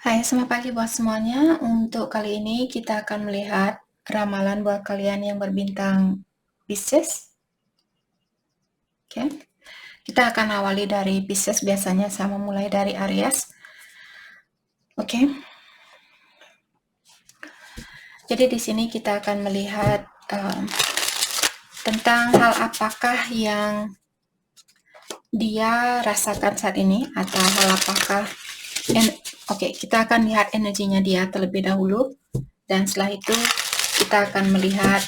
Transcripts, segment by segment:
Hai, selamat pagi buat semuanya. Untuk kali ini kita akan melihat ramalan buat kalian yang berbintang Pisces. Oke. Kita akan awali dari Pisces, biasanya saya memulai dari Aries. Oke. Jadi di sini kita akan melihat tentang hal apakah yang dia rasakan saat ini, atau hal apakah Oke, kita akan lihat energinya dia terlebih dahulu, dan setelah itu kita akan melihat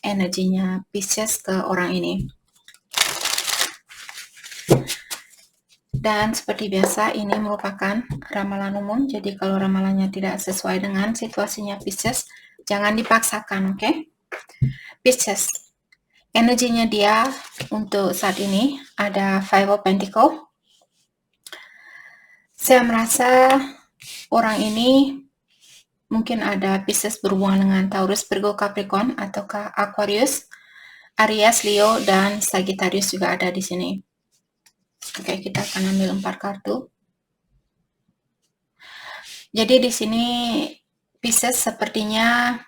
energinya Pisces ke orang ini. Dan seperti biasa, ini merupakan ramalan umum, jadi kalau ramalannya tidak sesuai dengan situasinya Pisces, jangan dipaksakan, oke? Pisces, energinya dia untuk saat ini ada Five of Pentacles. Saya merasa orang ini mungkin ada Pisces berhubungan dengan Taurus, Virgo, Capricorn, ataukah Aquarius, Aries, Leo, dan Sagittarius juga ada di sini. Oke, kita akan ambil 4 kartu. Jadi di sini Pisces sepertinya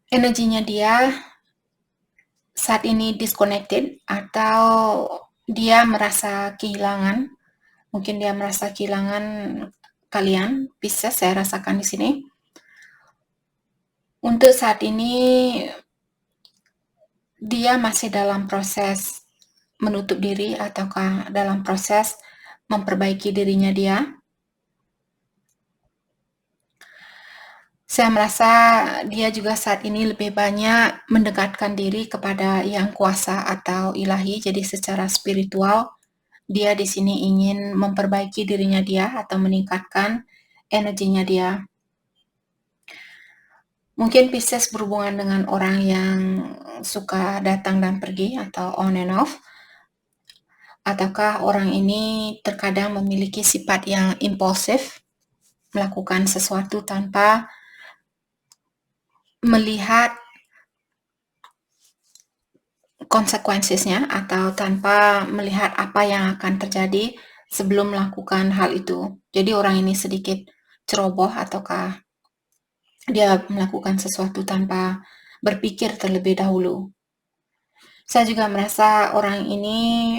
energinya dia saat ini disconnected, atau dia merasa kehilangan. Mungkin dia merasa kehilangan kalian, Pisces, saya rasakan di sini. Untuk saat ini dia masih dalam proses menutup diri, ataukah dalam proses memperbaiki dirinya dia. Saya merasa dia juga saat ini lebih banyak mendekatkan diri kepada Yang Kuasa atau Ilahi. Jadi secara spiritual, dia di sini ingin memperbaiki dirinya dia atau meningkatkan energinya dia. Mungkin Pisces berhubungan dengan orang yang suka datang dan pergi atau on and off. Ataukah orang ini terkadang memiliki sifat yang impulsif, melakukan sesuatu tanpa melihat konsekuensinya atau tanpa melihat apa yang akan terjadi sebelum melakukan hal itu. Jadi orang ini sedikit ceroboh, ataukah dia melakukan sesuatu tanpa berpikir terlebih dahulu. Saya juga merasa orang ini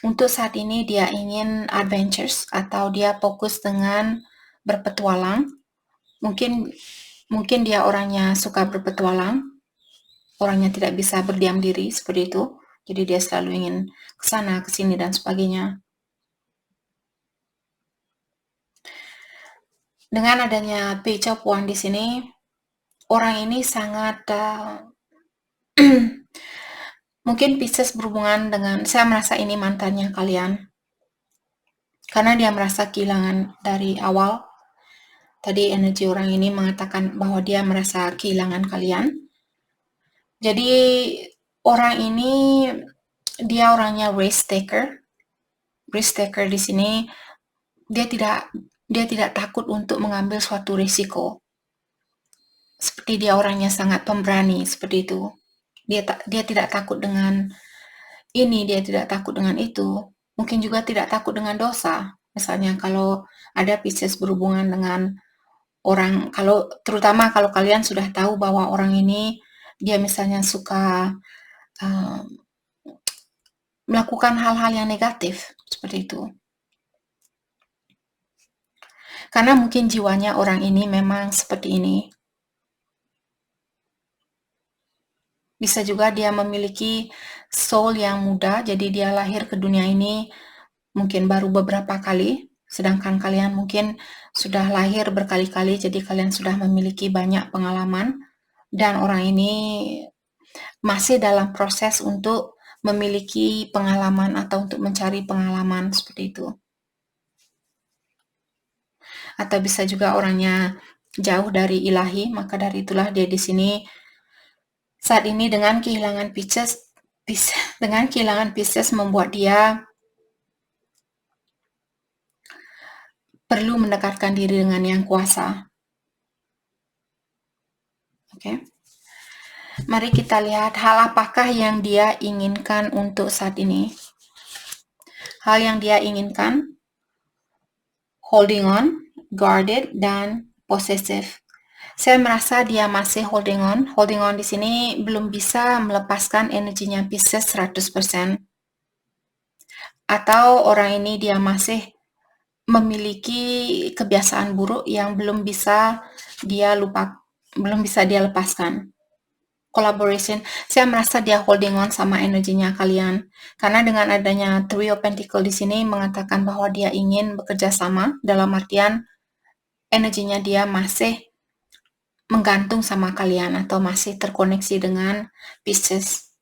untuk saat ini dia ingin adventures, atau dia fokus dengan berpetualang. Mungkin dia orangnya suka berpetualang, orangnya tidak bisa berdiam diri seperti itu. Jadi dia selalu ingin ke sana, ke sini, dan sebagainya. Dengan adanya Page of Wands di sini, orang ini sangat mungkin Pisces berhubungan dengan, saya merasa ini mantannya kalian, karena dia merasa kehilangan dari awal. Tadi energi orang ini mengatakan bahwa dia merasa kehilangan kalian. Jadi orang ini dia orangnya risk taker. Risk taker di sini dia tidak takut untuk mengambil suatu risiko. Seperti dia orangnya sangat pemberani seperti itu. Dia tidak takut dengan ini, dia tidak takut dengan itu. Mungkin juga tidak takut dengan dosa. Misalnya kalau ada Pisces berhubungan dengan orang, terutama kalau kalian sudah tahu bahwa orang ini dia misalnya suka melakukan hal-hal yang negatif seperti itu. Karena mungkin jiwanya orang ini memang seperti ini. Bisa juga dia memiliki soul yang muda, jadi dia lahir ke dunia ini mungkin baru beberapa kali, sedangkan kalian mungkin sudah lahir berkali-kali, jadi kalian sudah memiliki banyak pengalaman, dan orang ini masih dalam proses untuk memiliki pengalaman atau untuk mencari pengalaman seperti itu. Atau bisa juga orangnya jauh dari ilahi, maka dari itulah dia di sini saat ini dengan kehilangan Pisces membuat dia perlu mendekatkan diri dengan Yang Kuasa. Oke. Mari kita lihat hal apakah yang dia inginkan untuk saat ini. Hal yang dia inginkan, holding on, guarded, dan possessive. Saya merasa dia masih holding on. Holding on di sini belum bisa melepaskan energinya Pisces 100%. Atau orang ini dia masih memiliki kebiasaan buruk yang belum bisa dia lepaskan. Collaboration, saya merasa dia holding on sama energinya kalian. Karena dengan adanya Three of Pentacles di sini mengatakan bahwa dia ingin bekerja sama, dalam artian energinya dia masih menggantung sama kalian atau masih terkoneksi dengan Pisces.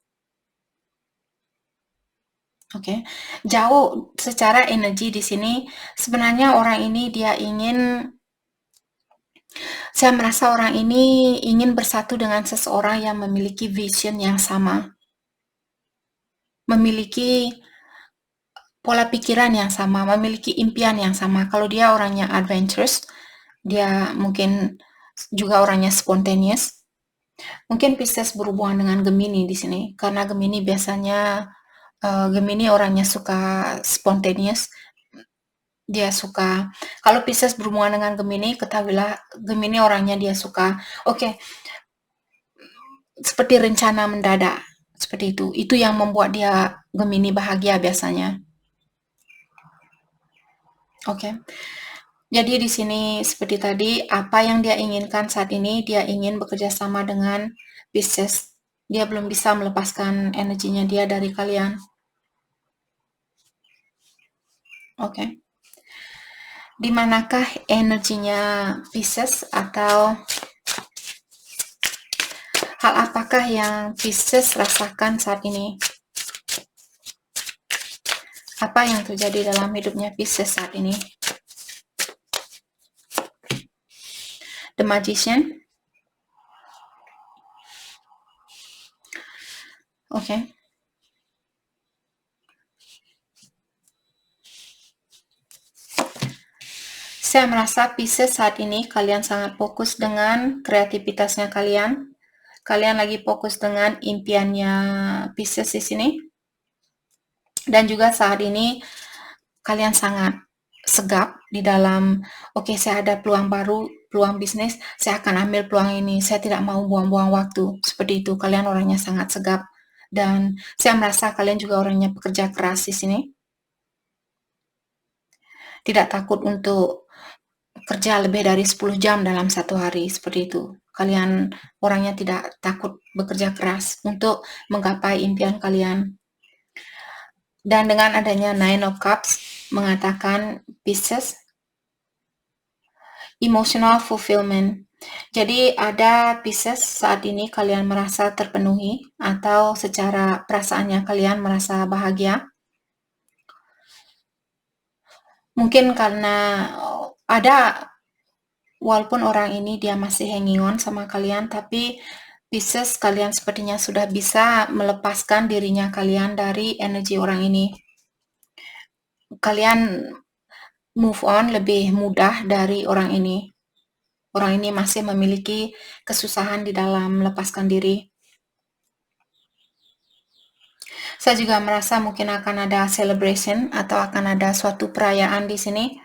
Oke. Jauh secara energi di sini sebenarnya orang ini saya merasa orang ini ingin bersatu dengan seseorang yang memiliki vision yang sama. Memiliki pola pikiran yang sama, memiliki impian yang sama. Kalau dia orangnya adventurous, dia mungkin juga orangnya spontaneous. Mungkin Pisces berhubungan dengan Gemini di sini, karena Gemini biasanya Gemini orangnya suka spontaneous. Dia suka, kalau Pisces berhubungan dengan Gemini, ketahuilah Gemini orangnya dia suka, seperti rencana mendadak, seperti itu. Itu yang membuat dia Gemini bahagia biasanya. Jadi di sini seperti tadi, apa yang dia inginkan saat ini, dia ingin bekerja sama dengan Pisces. Dia belum bisa melepaskan energinya dia dari kalian. Di manakah energinya Pisces, atau hal apakah yang Pisces rasakan saat ini? Apa yang terjadi dalam hidupnya Pisces saat ini? The Magician. Saya merasa Pisces saat ini kalian sangat fokus dengan kreativitasnya kalian. Kalian lagi fokus dengan impiannya Pisces di sini. Dan juga saat ini kalian sangat segap di dalam, saya ada peluang baru, peluang bisnis, saya akan ambil peluang ini, saya tidak mau buang-buang waktu. Seperti itu, kalian orangnya sangat segap. Dan saya merasa kalian juga orangnya pekerja keras di sini. Tidak takut untuk kerja lebih dari 10 jam dalam satu hari, seperti itu. Kalian orangnya tidak takut bekerja keras untuk menggapai impian kalian. Dan dengan adanya Nine of Cups mengatakan Pisces, emotional fulfillment. Jadi ada Pisces saat ini kalian merasa terpenuhi, atau secara perasaannya kalian merasa bahagia. Mungkin karena walaupun orang ini dia masih hanging on sama kalian, tapi Pisces kalian sepertinya sudah bisa melepaskan dirinya kalian dari energi orang ini. Kalian move on lebih mudah dari orang ini. Orang ini masih memiliki kesusahan di dalam melepaskan diri. Saya juga merasa mungkin akan ada celebration atau akan ada suatu perayaan di sini.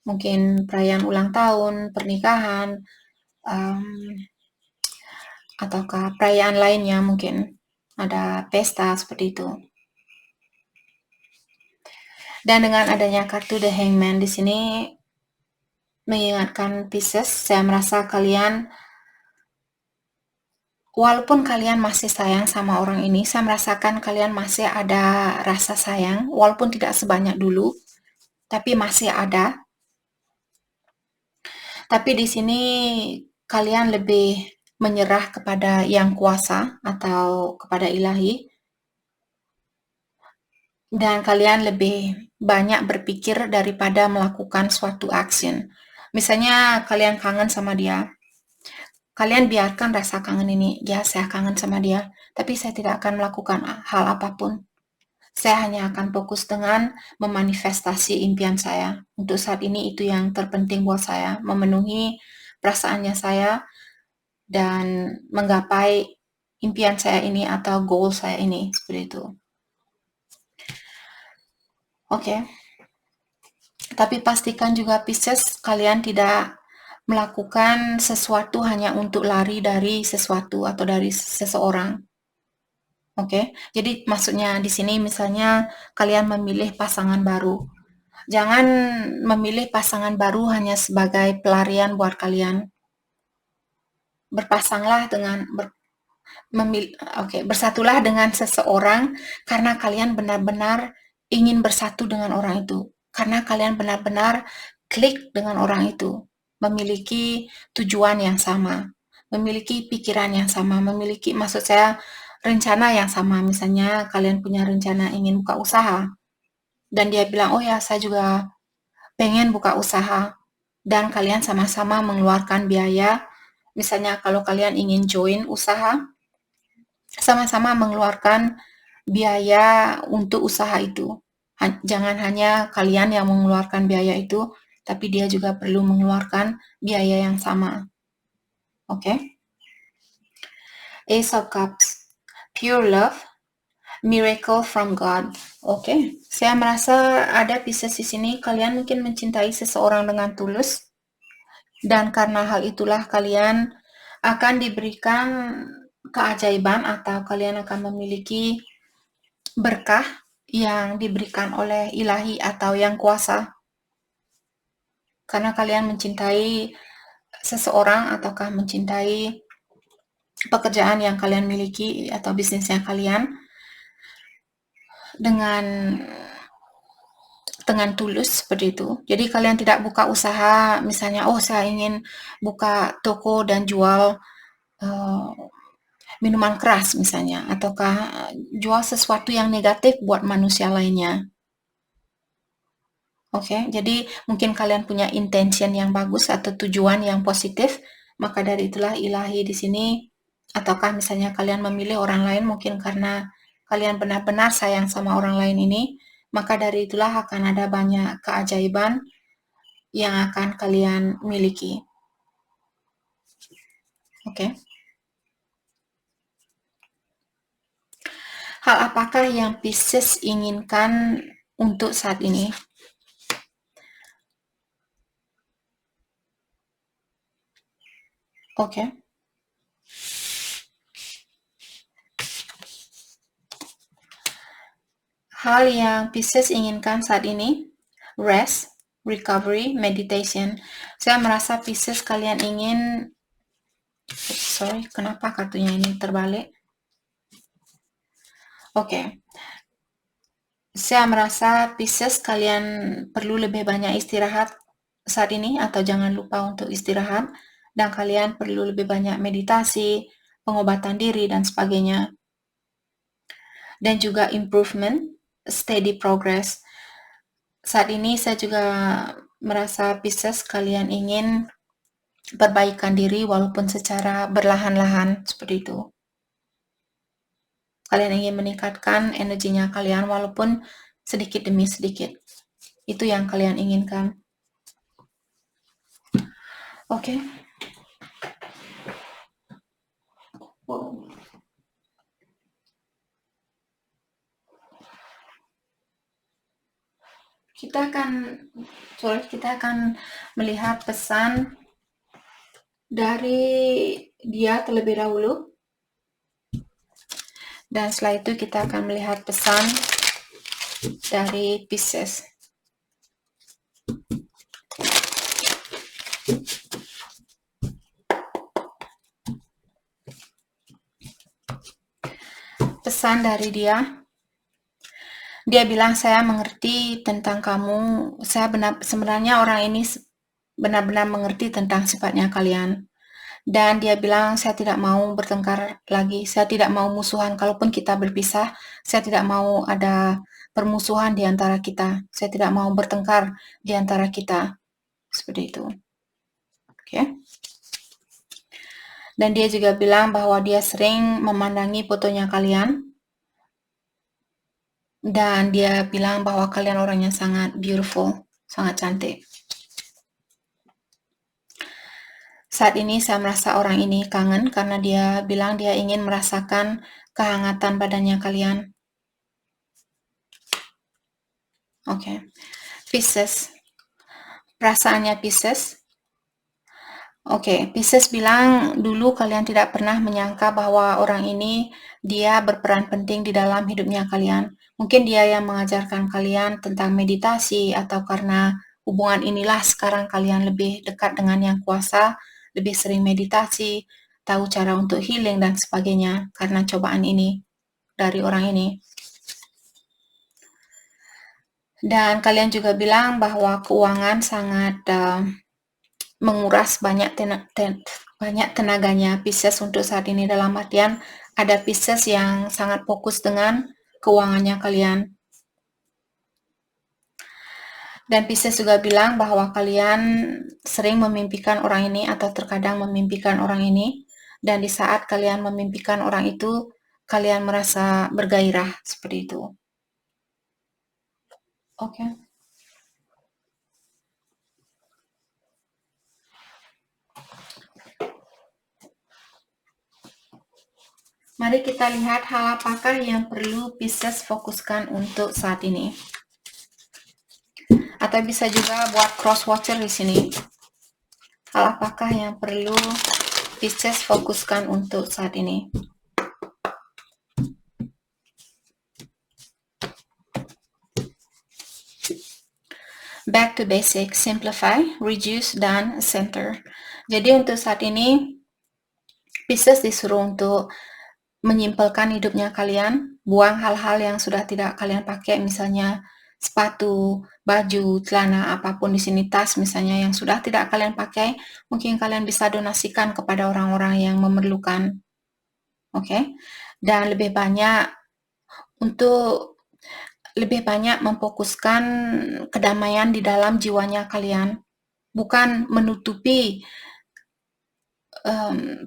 Mungkin perayaan ulang tahun, pernikahan, ataukah perayaan lainnya, mungkin ada pesta seperti itu. Dan dengan adanya kartu The Hangman di sini mengingatkan Pisces, saya merasa kalian, walaupun kalian masih sayang sama orang ini, saya merasakan kalian masih ada rasa sayang, walaupun tidak sebanyak dulu, tapi masih ada. Tapi di sini kalian lebih menyerah kepada yang kuasa atau kepada ilahi, dan kalian lebih banyak berpikir daripada melakukan suatu action. Misalnya kalian kangen sama dia, kalian biarkan rasa kangen ini, ya saya kangen sama dia, tapi saya tidak akan melakukan hal apapun. Saya hanya akan fokus dengan memanifestasi impian saya. Untuk saat ini itu yang terpenting buat saya, memenuhi perasaannya saya dan menggapai impian saya ini atau goal saya ini, seperti itu. Tapi pastikan juga Pisces, kalian tidak melakukan sesuatu hanya untuk lari dari sesuatu atau dari seseorang. Oke, jadi maksudnya di sini misalnya kalian memilih pasangan baru. Jangan memilih pasangan baru hanya sebagai pelarian buat kalian. Berpasanglah dengan bersatulah dengan seseorang karena kalian benar-benar ingin bersatu dengan orang itu. Karena kalian benar-benar klik dengan orang itu, memiliki tujuan yang sama, memiliki pikiran yang sama, maksud saya rencana yang sama. Misalnya kalian punya rencana ingin buka usaha dan dia bilang, "Oh ya, saya juga pengen buka usaha." Dan kalian sama-sama mengeluarkan biaya. Misalnya kalau kalian ingin join usaha, sama-sama mengeluarkan biaya untuk usaha itu. Jangan hanya kalian yang mengeluarkan biaya itu, tapi dia juga perlu mengeluarkan biaya yang sama. Oke? Ace of Cups, pure love, miracle from God. Oke, saya merasa ada Pisces di sini. Kalian mungkin mencintai seseorang dengan tulus, dan karena hal itulah kalian akan diberikan keajaiban atau kalian akan memiliki berkah yang diberikan oleh ilahi atau yang kuasa. Karena kalian mencintai seseorang ataukah mencintai pekerjaan yang kalian miliki atau bisnisnya kalian dengan tulus seperti itu. Jadi kalian tidak buka usaha misalnya, oh saya ingin buka toko dan jual minuman keras misalnya, ataukah jual sesuatu yang negatif buat manusia lainnya. Oke, jadi mungkin kalian punya intention yang bagus atau tujuan yang positif, maka dari itulah ilahi di sini, ataukah misalnya kalian memilih orang lain mungkin karena kalian benar-benar sayang sama orang lain ini, maka dari itulah akan ada banyak keajaiban yang akan kalian miliki. Oke. Hal apakah yang Pisces inginkan untuk saat ini? Oke. Hal yang Pisces inginkan saat ini, rest, recovery, meditation. Saya merasa Pisces kalian ingin, kenapa kartunya ini terbalik? Oke. Saya merasa Pisces kalian perlu lebih banyak istirahat saat ini, atau jangan lupa untuk istirahat, dan kalian perlu lebih banyak meditasi, pengobatan diri, dan sebagainya. Dan juga improvement, steady progress. Saat ini saya juga merasa Pisces kalian ingin perbaikan diri walaupun secara berlahan-lahan seperti itu. Kalian ingin meningkatkan energinya kalian walaupun sedikit demi sedikit. Itu yang kalian inginkan. Oke. Wow. Kita akan melihat pesan dari dia terlebih dahulu. Dan setelah itu kita akan melihat pesan dari Pisces. Pesan dari dia. Dia bilang, saya mengerti tentang kamu. Sebenarnya orang ini benar-benar mengerti tentang sifatnya kalian. Dan dia bilang, saya tidak mau bertengkar lagi. Saya tidak mau musuhan. Kalaupun kita berpisah, saya tidak mau ada permusuhan di antara kita. Saya tidak mau bertengkar di antara kita. Seperti itu. Oke. Dan dia juga bilang bahwa dia sering memandangi fotonya kalian. Dan dia bilang bahwa kalian orangnya sangat beautiful, sangat cantik. Saat ini saya merasa orang ini kangen karena dia bilang dia ingin merasakan kehangatan badannya kalian. Oke. Pisces, perasaannya Pisces. Oke, Pisces bilang dulu kalian tidak pernah menyangka bahwa orang ini dia berperan penting di dalam hidupnya kalian. Mungkin dia yang mengajarkan kalian tentang meditasi atau karena hubungan inilah sekarang kalian lebih dekat dengan yang kuasa, lebih sering meditasi, tahu cara untuk healing dan sebagainya karena cobaan ini dari orang ini. Dan kalian juga bilang bahwa keuangan sangat menguras banyak tenaganya Pisces untuk saat ini, dalam artian ada Pisces yang sangat fokus dengan keuangannya kalian. Dan Pisces juga bilang bahwa kalian sering memimpikan orang ini atau terkadang memimpikan orang ini, dan di saat kalian memimpikan orang itu, kalian merasa bergairah seperti itu. Oke. Mari kita lihat hal apakah yang perlu Pisces fokuskan untuk saat ini. Atau bisa juga buat cross watcher di sini. Hal apakah yang perlu Pisces fokuskan untuk saat ini? Back to basic, simplify, reduce, dan center. Jadi untuk saat ini Pisces disuruh untuk menyimpelkan hidupnya kalian, buang hal-hal yang sudah tidak kalian pakai, misalnya sepatu, baju, celana, apapun di sini, tas misalnya yang sudah tidak kalian pakai, mungkin kalian bisa donasikan kepada orang-orang yang memerlukan. Oke? Dan lebih banyak memfokuskan kedamaian di dalam jiwanya kalian, bukan menutupi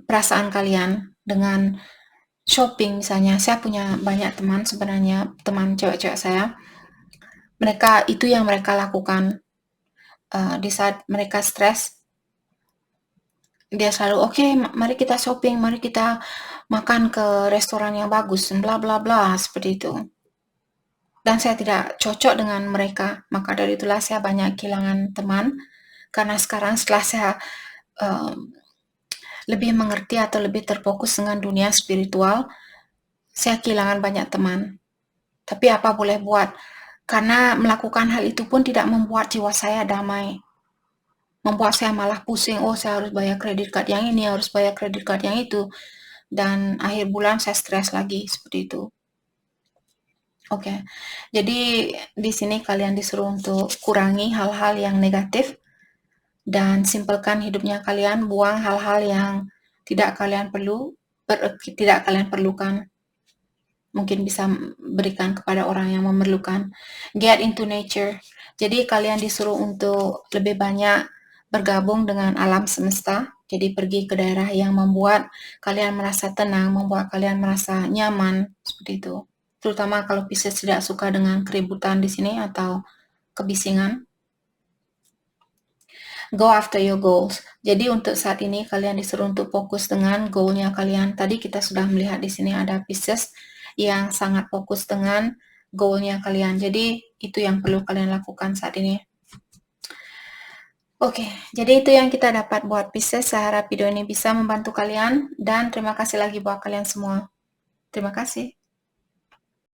perasaan kalian dengan shopping misalnya. Saya punya banyak teman sebenarnya, teman cewek-cewek saya, mereka itu yang mereka lakukan di saat mereka stres. Dia selalu, oke, mari kita shopping, mari kita makan ke restoran yang bagus, bla bla bla, seperti itu. Dan saya tidak cocok dengan mereka, maka dari itulah saya banyak kehilangan teman, karena sekarang setelah saya lebih mengerti atau lebih terfokus dengan dunia spiritual, saya kehilangan banyak teman. Tapi apa boleh buat, karena melakukan hal itu pun tidak membuat jiwa saya damai, membuat saya malah pusing, oh saya harus bayar kredit card yang ini, harus bayar kredit card yang itu, dan akhir bulan saya stres lagi, seperti itu. Oke, jadi di sini kalian disuruh untuk kurangi hal-hal yang negatif dan simpelkan hidupnya kalian, buang hal-hal yang tidak kalian perlukan. Mungkin bisa berikan kepada orang yang memerlukan. Get into nature. Jadi kalian disuruh untuk lebih banyak bergabung dengan alam semesta. Jadi pergi ke daerah yang membuat kalian merasa tenang, membuat kalian merasa nyaman, seperti itu. Terutama kalau Pisces tidak suka dengan keributan di sini atau kebisingan. Go after your goals. Jadi untuk saat ini kalian disuruh untuk fokus dengan goalnya kalian. Tadi kita sudah melihat di sini ada Pisces yang sangat fokus dengan goalnya kalian. Jadi itu yang perlu kalian lakukan saat ini. Oke, jadi itu yang kita dapat buat Pisces. Saya harap video ini bisa membantu kalian dan terima kasih lagi buat kalian semua. Terima kasih.